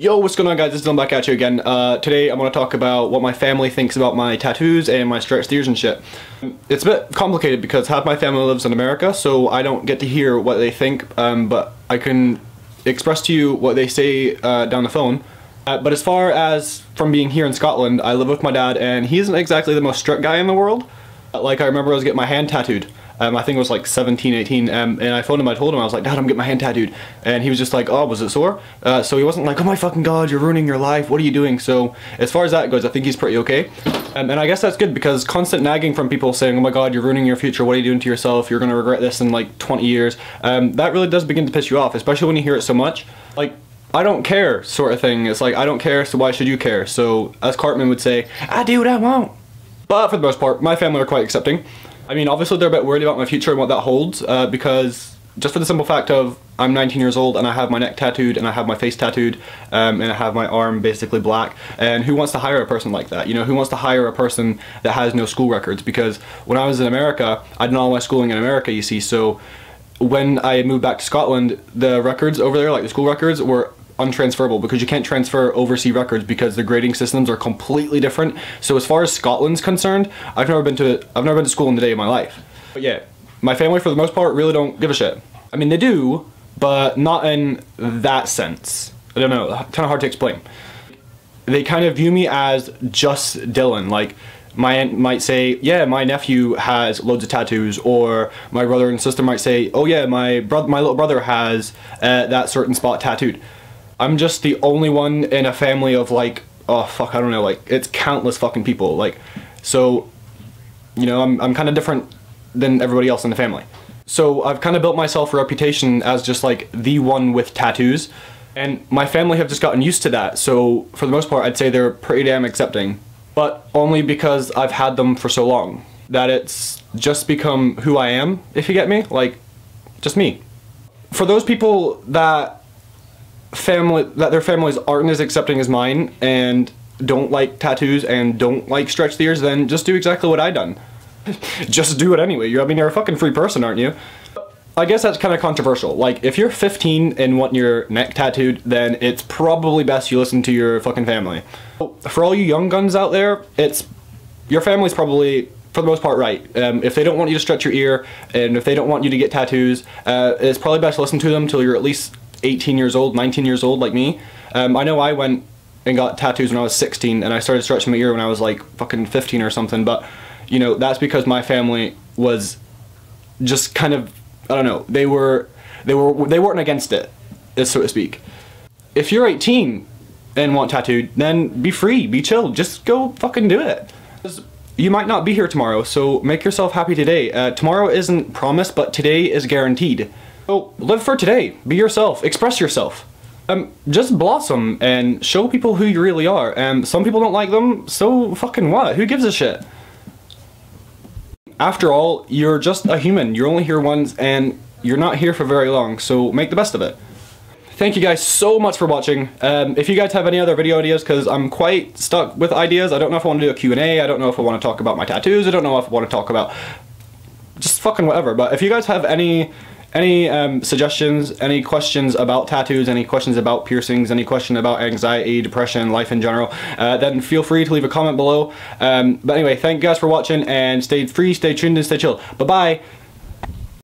Yo, what's going on guys, it's Dylan back at you again. Today I'm going to talk about what my family thinks about my tattoos and my stretched ears and shit. It's a bit complicated because half my family lives in America, so I don't get to hear what they think, but I can express to you what they say down the phone. But as far as from being here in Scotland, I live with my dad and he isn't exactly the most strict guy in the world. Like I remember I was getting my hand tattooed. I think it was like 17, 18, and I phoned him, I told him, I was like, Dad, I'm getting my hand tattooed. And he was just like, oh, was it sore? So he wasn't like, oh my fucking god, you're ruining your life, what are you doing? So as far as that goes, I think he's pretty okay. And I guess that's good because constant nagging from people saying, oh my god, you're ruining your future, what are you doing to yourself, you're gonna regret this in like 20 years. That really does begin to piss you off, especially when you hear it so much. Like, I don't care sort of thing. It's like, I don't care, so why should you care? So as Cartman would say, I do what I want. But for the most part, my family are quite accepting. I mean, obviously they're a bit worried about my future and what that holds, because just for the simple fact of I'm 19 years old and I have my neck tattooed and I have my face tattooed and I have my arm basically black, and who wants to hire a person like that? You know, who wants to hire a person that has no school records? Because when I was in America, I did all my schooling in America, you see, so when I moved back to Scotland, the records over there, like the school records, were untransferable because you can't transfer overseas records because the grading systems are completely different. So as far as Scotland's concerned, I've never been to school in a day of my life. But yeah, my family for the most part really don't give a shit. I mean, they do, but not in that sense. I don't know, kind of hard to explain. They kind of view me as just Dylan. Like, my aunt might say, yeah, my nephew has loads of tattoos, or my brother and sister might say, oh yeah, my little brother has that certain spot tattooed. I'm just the only one in a family of like, oh fuck, I don't know, like it's countless fucking people, like, so, you know, I'm kind of different than everybody else in the family. So I've kind of built myself a reputation as just like the one with tattoos, and my family have just gotten used to that, so for the most part I'd say they're pretty damn accepting, but only because I've had them for so long, that it's just become who I am, if you get me, like, just me. For those people that their families aren't as accepting as mine and don't like tattoos and don't like stretched ears, then just do exactly what I done. Just do it anyway. I mean, you're a fucking free person, aren't you? I guess that's kind of controversial. Like, if you're 15 and want your neck tattooed, then it's probably best you listen to your fucking family. For all you young guns out there, your family's probably, for the most part, right. If they don't want you to stretch your ear, and if they don't want you to get tattoos, it's probably best to listen to them till you're at least 18 years old, 19 years old, like me. I know I went and got tattoos when I was 16, and I started stretching my ear when I was like fucking 15 or something, but, you know, that's because my family was just kind of, I don't know, they weren't against it, so to speak. If you're 18 and want tattooed, then be free, be chill, just go fucking do it. You might not be here tomorrow, so make yourself happy today. Tomorrow isn't promised, but today is guaranteed. So live for today, be yourself, express yourself. Just blossom and show people who you really are. Some people don't like them, so fucking what? Who gives a shit? After all, you're just a human. You're only here once and you're not here for very long, so make the best of it. Thank you guys so much for watching. If you guys have any other video ideas, because I'm quite stuck with ideas, I don't know if I want to do a Q&A, I don't know if I want to talk about my tattoos, I don't know if I want to talk about just fucking whatever, but if you guys have any suggestions, any questions about tattoos, any questions about piercings, any question about anxiety, depression, life in general, then feel free to leave a comment below. But anyway, thank you guys for watching, and stay free, stay tuned, and stay chill. Bye-bye!